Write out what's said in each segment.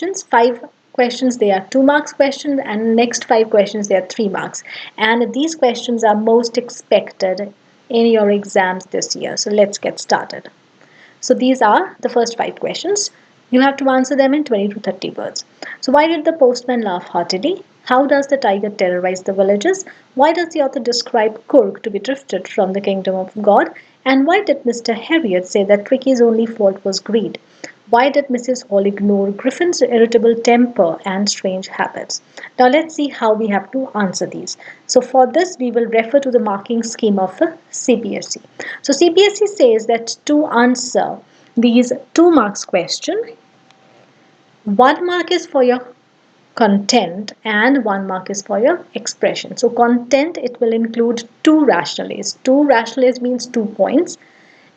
5 questions they are 2 marks questions, and next 5 questions they are 3 marks, and these questions are most expected in your exams this year. So let's get started. So these are the first 5 questions. You have to answer them in 20 to 30 words. So why did the postman laugh heartily? How does the tiger terrorize the villagers? Why does the author describe Kurg to be drifted from the kingdom of God? And why did Mr. Harriot say that Tricky's only fault was greed? Why did Mrs. Hall ignore Griffin's irritable temper and strange habits? Now let's see how we have to answer these. So for this we will refer to the marking scheme of the CBSE. So CBSE says that to answer these 2 marks question, 1 mark is for your content and 1 mark is for your expression. So content, it will include 2 rationales. 2 rationales means 2 points,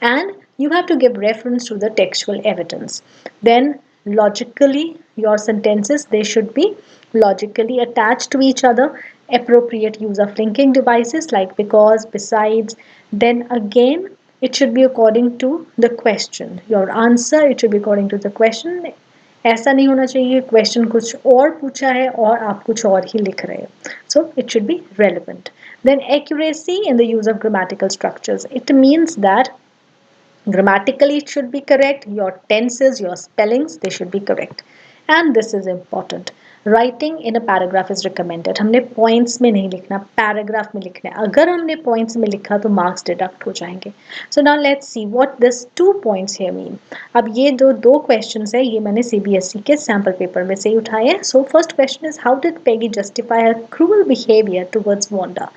and you have to give reference to the textual evidence. Then logically your sentences, they should be logically attached to each other. Appropriate use of linking devices like because, besides. Then again it should be according to the question. Your answer, it should be according to the question. ऐसा नहीं होना चाहिए question कुछ और पूछा है और आप कुछ और ही लिख रहे हो. So it should be relevant. Then accuracy in the use of grammatical structures. It means that grammatically it should be correct, your tenses, your spellings, they should be correct. And this is important. Writing in a paragraph is recommended. हमने points में नहीं लिखना, paragraph में लिखना है. अगर हमने points में लिखा तो marks deduct हो जाएंगे. So now let's see what this 2 points here mean. अब ये जो 2 questions है ये मैंने CBSE के sample paper में से ही उठाए हैं. So first question is, how did Peggy justify her cruel behavior towards Wanda?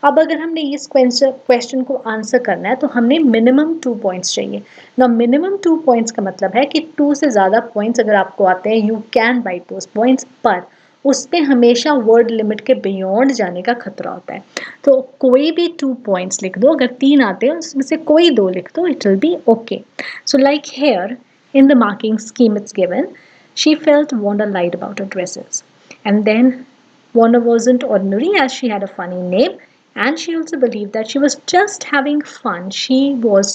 अब अगर हमने इस क्वेश्चन को आंसर करना है तो हमने मिनिमम 2 पॉइंट्स चाहिए ना. मिनिमम 2 पॉइंट्स का मतलब है कि 2 से ज़्यादा पॉइंट्स अगर आपको आते हैं you can write those points, पर उस पर हमेशा वर्ड लिमिट के बियॉन्ड जाने का खतरा होता है. तो कोई भी 2 पॉइंट्स लिख दो, अगर 3 आते हैं उसमें से कोई 2 लिख दो, it will be okay. So like here in the marking scheme it's given, she felt Wanda lied about her dresses, and then Wanda wasn't ordinary as she had a funny name. And she also believed that she was just having fun. She was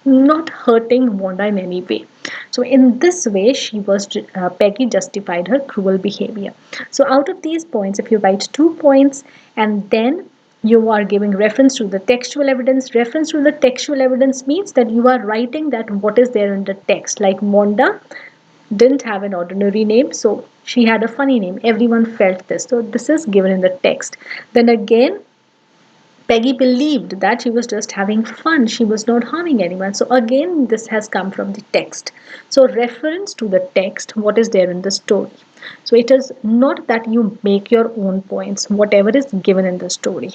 not hurting Wanda in any way. So in this way, Peggy justified her cruel behavior. So out of these points, if you write 2 points and then you are giving reference to the textual evidence. Reference to the textual evidence means that you are writing that what is there in the text. Like Wanda didn't have an ordinary name, so she had a funny name. Everyone felt this. So this is given in the text. Then again, Peggy believed that she was just having fun. She was not harming anyone. So again, this has come from the text. So reference to the text, what is there in the story. So it is not that you make your own points, whatever is given in the story.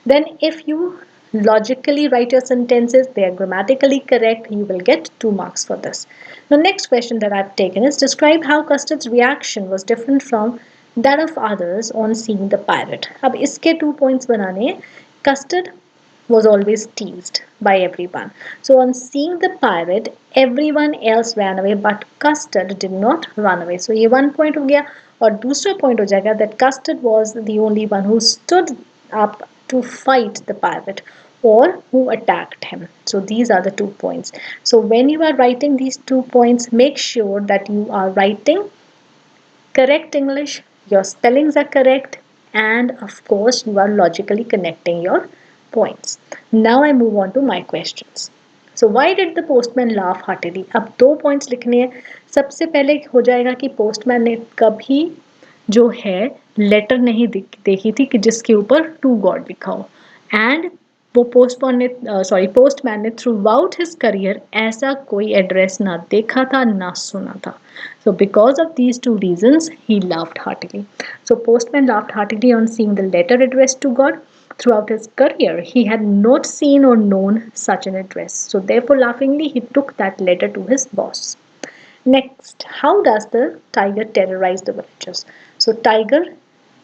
Then if you logically write your sentences, they are grammatically correct, you will get 2 marks for this. The next question that I've taken is, describe how Custard's reaction was different from that of others on seeing the pirate. अब इसके 2 points बनाने हैं. Custard was always teased by everyone. So on seeing the pirate, everyone else ran away, but Custard did not run away. So ये 1 point हो गया. और दूसरा point हो जाएगा that Custard was the only one who stood up to fight the pirate or who attacked him. So these are the 2 points. So when you are writing these 2 points, make sure that you are writing correct English, your spellings are correct, and of course you are logically connecting your points. Now I move on to my questions. So why did the postman laugh heartily? अब 2 points लिखने हैं. सबसे पहले हो जाएगा कि postman ने कभी जो है लेटर नहीं देखी थी कि जिसके ऊपर टू गॉड लिखा हो. एंड वो पोस्टमैन ने थ्रू आउट हिज करियर ऐसा कोई एड्रेस ना देखा था ना सुना था. So because of these 2 reasons, he laughed heartily. So postman laughed heartily on seeing the letter addressed to God. Throughout his career, he had not seen or known such an address. So therefore, laughingly, he took that letter to his boss. Next, how does the tiger terrorize the villagers? So tiger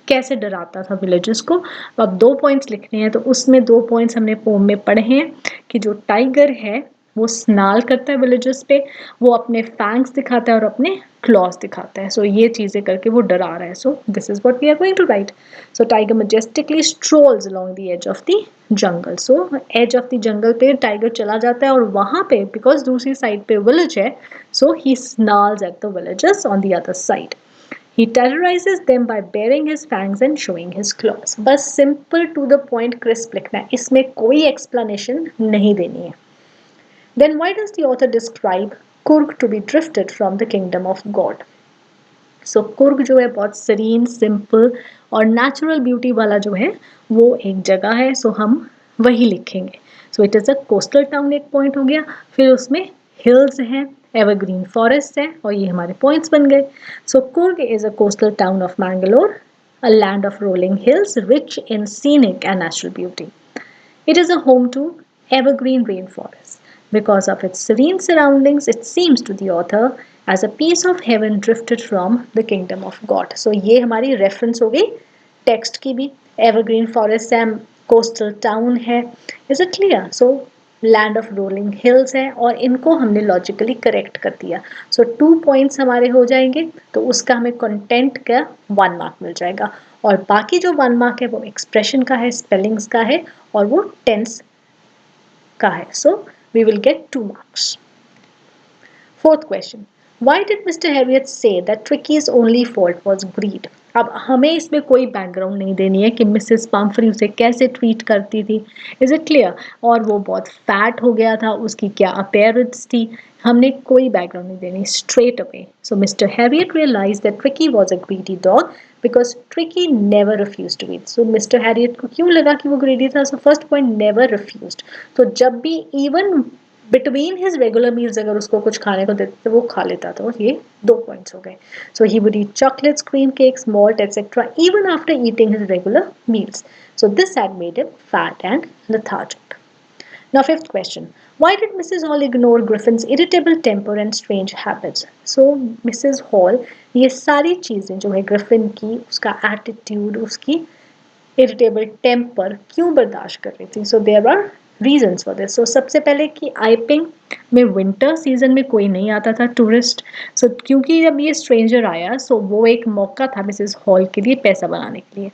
कैसे डराता था villagers को. अब 2 points लिखने हैं तो उसमें 2 points हमने पोम में पढ़े हैं कि जो टाइगर है वो स्नाल करता है विलेजर्स पे, वो अपने फैंग्स दिखाता है और अपने क्लॉज दिखाता है. सो ये चीजें करके वो डरा रहा है. So this is what we are going to write. So tiger majestically strolls along the edge of the jungle. So edge of the jungle पे टाइगर चला जाता है और वहां पे बिकॉज दूसरी साइड पे विलेज है, so he snarls at the villagers on the other side. He terrorizes them by baring his fangs and showing his claws. बस simple to the point crisp लिखना है, इसमें कोई explanation नहीं देनी है. Then why does the author describe Kurg to be drifted from the kingdom of God? So Coorg जो है बहुत सीरीन, सिंपल और नेचुरल ब्यूटी वाला जो है वो एक जगह है. सो हम वही लिखेंगे. So it is a coastal town, एक पॉइंट हो गया. फिर उसमें हिल्स हैं, एवरग्रीन फॉरेस्ट है और ये हमारे पॉइंट्स बन गए. So Coorg is a coastal town of Mangalore, a land of rolling hills rich in scenic and natural beauty. It is a home to evergreen rainforests. Because of its serene surroundings, it seems to the author as a piece of heaven drifted from the kingdom of God. So ये हमारी reference हो गई text की भी. Evergreen forest है, coastal town है. Is it clear? So land of rolling hills है और इनको हमने लॉजिकली करेक्ट कर दिया. सो 2 पॉइंट्स हमारे हो जाएंगे. तो उसका हमें कंटेंट का 1 मार्क मिल जाएगा और बाकी जो 1 मार्क है वो एक्सप्रेशन का है, स्पेलिंग्स का है और वो टेंस का है. So we will get 2 marks. Fourth question. Why did Mr. Harriet say that Tricky's only fault was greed? अब हमें इसमें कोई बैकग्राउंड नहीं देनी है कि मिसेस पम्फ्री उसे कैसे ट्रीट करती थी. Is it clear? और वो बहुत फैट हो गया था, उसकी क्या अपीयरेंस थी, हमने कोई बैकग्राउंड नहीं देनी. Straight away. So Mr Herriot realise that Tricki was a greedy dog because Tricki never refuse to eat. So Mr Herriot को क्यों लगा कि वो ग्रीडी था? So first point, never refuse. तो जब भी even between his regular meals अगर उसको कुछ खाने को देते तो वो खा लेता था. ये 2 पॉइंट्स हो गए. So he would eat chocolates, cream cakes, malt etcetera even after eating his regular meals. So this had made him fat and lethargic. Now fifth question. Why did Mrs. Hall ignore Griffin's irritable temper and strange habits? So Mrs. Hall ये सारी चीज़ें जो है Griffin की, उसका attitude, उसकी irritable temper क्यों बर्दाश्त कर रही थी? So there are reasons for this. So सबसे पहले कि आइपिंग में विंटर सीजन में कोई नहीं आता था टूरिस्ट. सो क्योंकि जब ये स्ट्रेंजर आया सो वो एक मौका था मिसेस हॉल के लिए पैसा बनाने के लिए.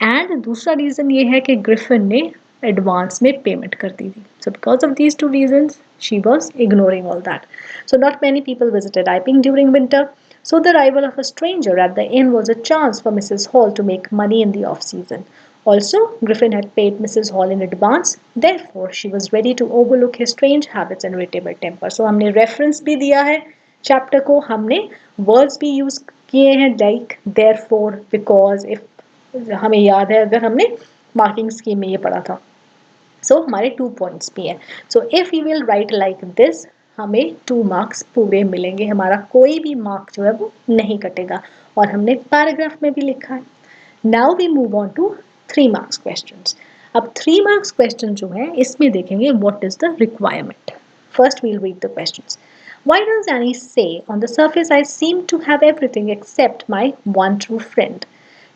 एंड दूसरा रीज़न ये है कि ग्रिफिन ने एडवांस में पेमेंट कर दी थी. So because of these 2 reasons she was ignoring all that. So not many people visited Iping during winter. So the arrival of a stranger at the inn was a chance for Mrs. Hall to make money in the off-season. Also, Griffin had paid Mrs. Hall in advance, therefore she was ready to overlook his strange habits and irritable temper. So हमने reference भी दिया है chapter को, हमने words भी use किए हैं like therefore, because, if हमें याद है अगर हमने marking scheme में ये पढ़ा था. सो हमारे 2 पॉइंट्स भी हैं. So if you will write like this हमें 2 मार्क्स पूरे मिलेंगे. हमारा कोई भी मार्क जो है वो नहीं कटेगा और हमने पैराग्राफ में भी लिखा है. Now we move on to 3 marks questions. अब 3 मार्क्स क्वेश्चन जो है इसमें देखेंगे what is the requirement. First we'll read the questions. Why does Annie say, on the surface I seem to have everything except my one true friend?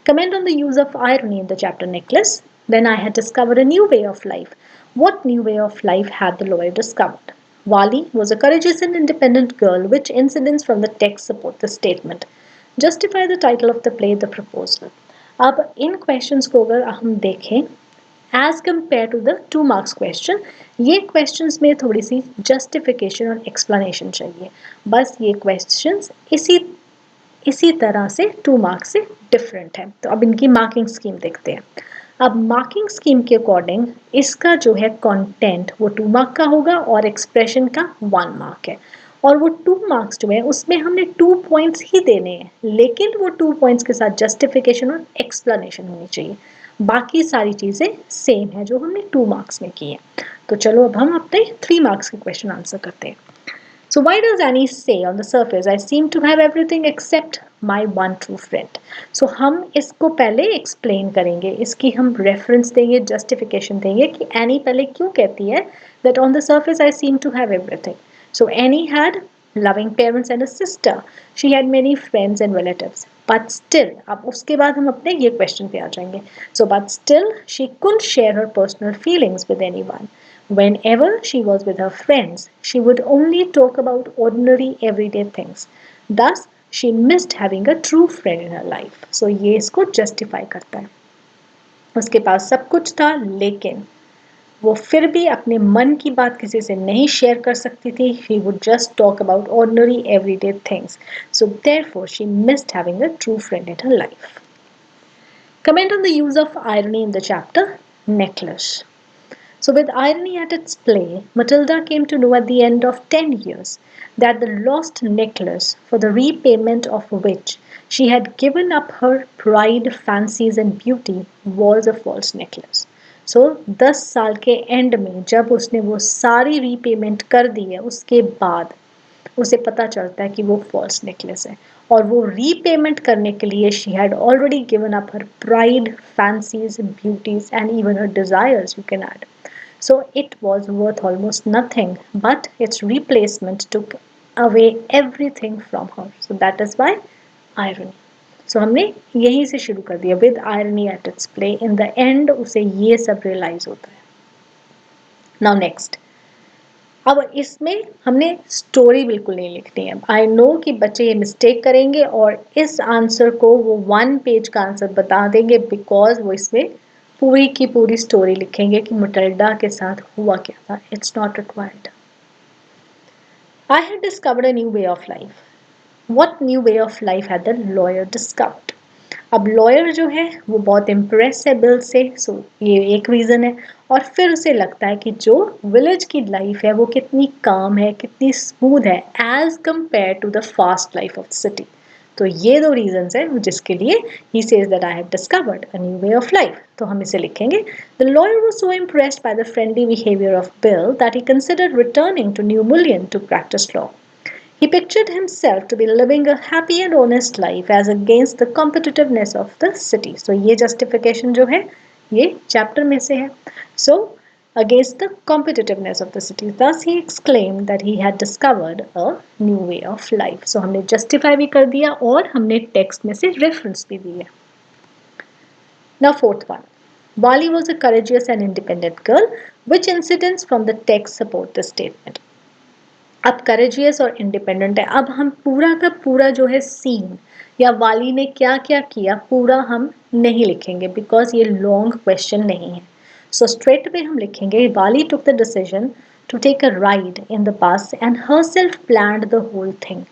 Comment on the use of irony in the chapter Nicholas. Then I had discovered a new way of life. What new way of life had the lawyer discovered? Wali was a courageous and independent girl. Which incidents from the text support the statement? Justify the title of the play, The Proposal. अब इन questions को अगर हम देखें as compare to the 2 marks question, ये questions में थोड़ी सी justification और explanation चाहिए. बस ये क्वेश्चंस इसी तरह से 2 मार्क्स से डिफरेंट है. तो अब इनकी मार्किंग स्कीम देखते हैं. अब मार्किंग स्कीम के अकॉर्डिंग इसका जो है कंटेंट वो 2 मार्क का होगा और एक्सप्रेशन का 1 मार्क है. और वो 2 मार्क्स जो है उसमें हमने 2 पॉइंट्स ही देने हैं, लेकिन वो 2 पॉइंट्स के साथ जस्टिफिकेशन और एक्सप्लेनेशन होनी चाहिए. बाकी सारी चीज़ें सेम है जो हमने 2 मार्क्स में की है. तो चलो अब हम अपने 3 मार्क्स के क्वेश्चन आंसर करते हैं. So why does Annie say on the surface I seem to have everything except my one true friend? So हम इसको पहले एक्सप्लेन करेंगे, इसकी हम रेफरेंस देंगे, जस्टिफिकेशन देंगे कि एनी पहले क्यों कहती है that on the surface I seem to have everything. So Annie had loving parents and a sister. She had many friends and relatives. But still, अब उसके बाद हम अपने ये क्वेश्चन पे आ जाएंगे. So but still she couldn't share her personal feelings with anyone. Whenever she was with her friends, she would only talk about ordinary everyday things. Thus, she missed having a true friend in her life. So ये इसको justify करता है. उसके पास सब कुछ था, लेकिन वो फिर भी अपने मन की बात किसी से नहीं शेयर कर सकती थी. She would just talk about ordinary everyday things. So therefore, she missed having a true friend in her life. Comment on the use of irony in the chapter Necklace. So, with irony at its play, Matilda came to know at the end of 10 years that the lost necklace, for the repayment of which she had given up her pride, fancies, and beauty, was a false necklace. So, 10 साल के and में जब उसने वो सारी repayment कर दी है, उसके बाद उसे पता चलता है कि वो फॉल्स नेकलेस है. और वो रीपेमेंट करने के लिए she had already given up her pride, fancies, beauties and even her desires, you can add. So it was worth almost nothing, but its replacement took away everything from her. So that is why irony. So हमने यहीं से शुरू कर दिया, with irony at its play. In the end उसे ये सब realize होता है. Now next. अब इसमें हमने स्टोरी बिल्कुल नहीं लिखनी है. आई नो कि बच्चे ये मिस्टेक करेंगे और इस आंसर को वो 1 पेज का आंसर बता देंगे, बिकॉज वो इसमें पूरी की पूरी स्टोरी लिखेंगे कि मटिल्डा के साथ हुआ क्या था. It's not required. I had discovered a new way of life. What new way of life had the lawyer discovered. अब लॉयर जो है वो बहुत इम्प्रेस है बिल से. सो ये एक रीज़न है. और फिर उसे लगता है कि जो विलेज की लाइफ है वो कितनी काम है, कितनी स्मूथ है as compare to the fast life of the city. तो ये 2 रीजंस है जिसके लिए ही says that I have discovered a new way of life. तो हम इसे लिखेंगे. The lawyer was so impressed by the friendly behaviour of Bill that he considered returning to New Mullion to practise law. He pictured himself to be living a happy and honest life as against the competitiveness of the city. So ये justification जो है ये chapter में से है. So against the competitiveness of the city. Thus he exclaimed that he had discovered a new way of life. So हमने justify भी कर दिया और हमने text में से reference भी दी है. Now fourth one. Bali was a courageous and independent girl. Which incidents from the text support this statement? अब करेजियस और इंडिपेंडेंट है. अब हम पूरा का पूरा जो है सीन या वाली ने क्या क्या किया पूरा हम नहीं लिखेंगे, बिकॉज ये लॉन्ग क्वेश्चन नहीं है. सो स्ट्रेट में हम लिखेंगे वाली took the decision to take a ride in the pass and herself planned the whole thing.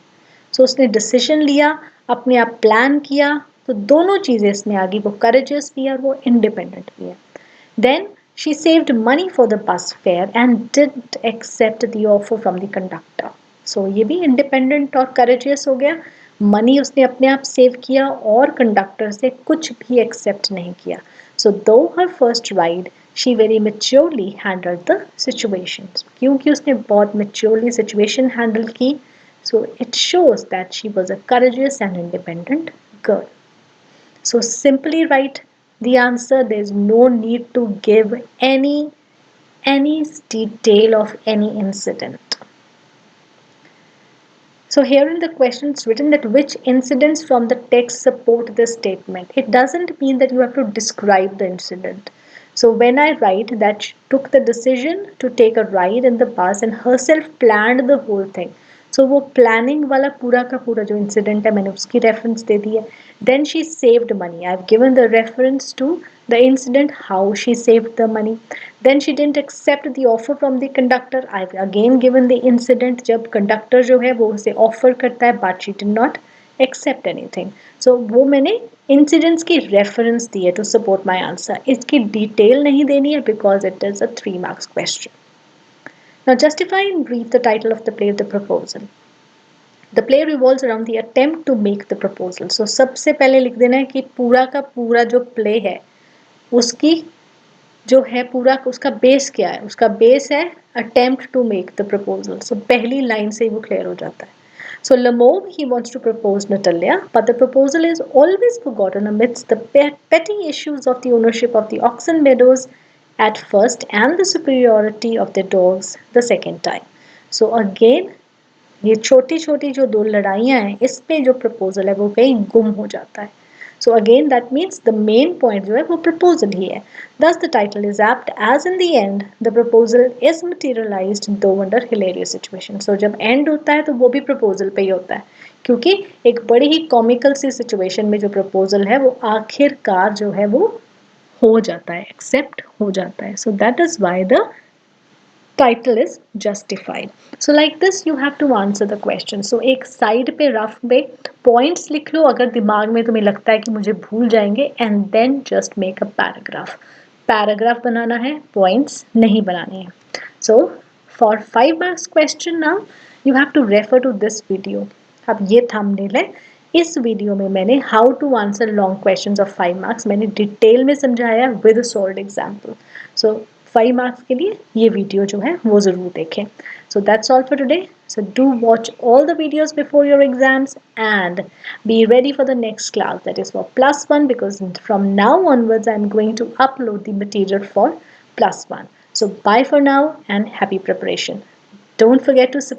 So उसने डिसीजन लिया, अपने आप प्लान किया. तो दोनों चीज़ें इसमें आ गई, वो करेजियस भी है और वो इंडिपेंडेंट भी है. Then she saved money for the bus fare and didn't accept the offer from the conductor. So ये भी independent और courageous हो गया. मनी उसने अपने आप सेव किया और कंडक्टर से कुछ भी एक्सेप्ट नहीं किया. So though her first ride, she very maturely handled the situations. क्योंकि उसने बहुत maturely situation handle की. So it shows that she was a courageous and independent girl. So simply write the answer. There is no need to give any detail of any incident. So here in the question it's written that which incidents from the text support this statement. It doesn't mean that you have to describe the incident. So when I write that she took the decision to take a ride in the bus and herself planned the whole thing. So वो planning वाला पूरा का पूरा जो incident है मैंने उसकी reference दे दी है. Then she saved money. I have given the reference to the incident how she saved the money. Then she didn't accept the offer from the conductor. I have again given the incident जब conductor जो है वो उसे offer करता है but she did not accept anything. So वो मैंने incidents की रेफरेंस दी है टू सपोर्ट माई आंसर. इसकी डिटेल नहीं देनी है because it is a 3 marks question. Now justify in brief the title of the play of the proposal. The play revolves around the attempt to make the proposal. So सबसे पहले लिख देना है कि पूरा का पूरा जो प्ले है उसकी जो है पूरा उसका बेस क्या है. उसका बेस है attempt to make the proposal. So पहली लाइन से ही वो क्लियर हो जाता है. So Lamove, he wants to propose Natalia, but the proposal is always forgotten amidst the petty issues of the ownership of the oxen meadows at first and the superiority of the dogs the second time. So again ये छोटी छोटी जो 2 लड़ाइयाँ हैं इस पे जो proposal है वो कहीं गुम हो जाता है. So again that means the main point जो है वो proposal ही है. Thus the title is apt as in the end the proposal is materialized though under hilarious situation. So जब end होता है तो वो भी proposal पे ही होता है, क्योंकि एक बड़ी ही कॉमिकल सी सिचुएशन में जो प्रपोजल है वो आखिरकार जो है वो हो जाता है, एक्सेप्ट हो जाता है. So that is why the title is justified. So like this you have to answer the question. So एक साइड पे रफ पे पॉइंट्स लिख लो अगर दिमाग में तुम्हें लगता है कि मुझे भूल जाएंगे, and then just make a paragraph. Paragraph बनाना है, पॉइंट्स नहीं बनाने हैं. So for 5 marks question now you have to refer to this video. अब ये थंबनेल है. इस वीडियो में मैंने how to answer long questions of 5 marks मैंने डिटेल में समझाया with solve example. So 5 marks के लिए ये वीडियो जो है वो ज़रूर देखें. So that's all for today. So do watch all the videos before your exams and be ready for the next class, that is for plus one, because from now onwards I'm going to upload the material for plus one. So bye for now and happy preparation. Don't forget to subscribe.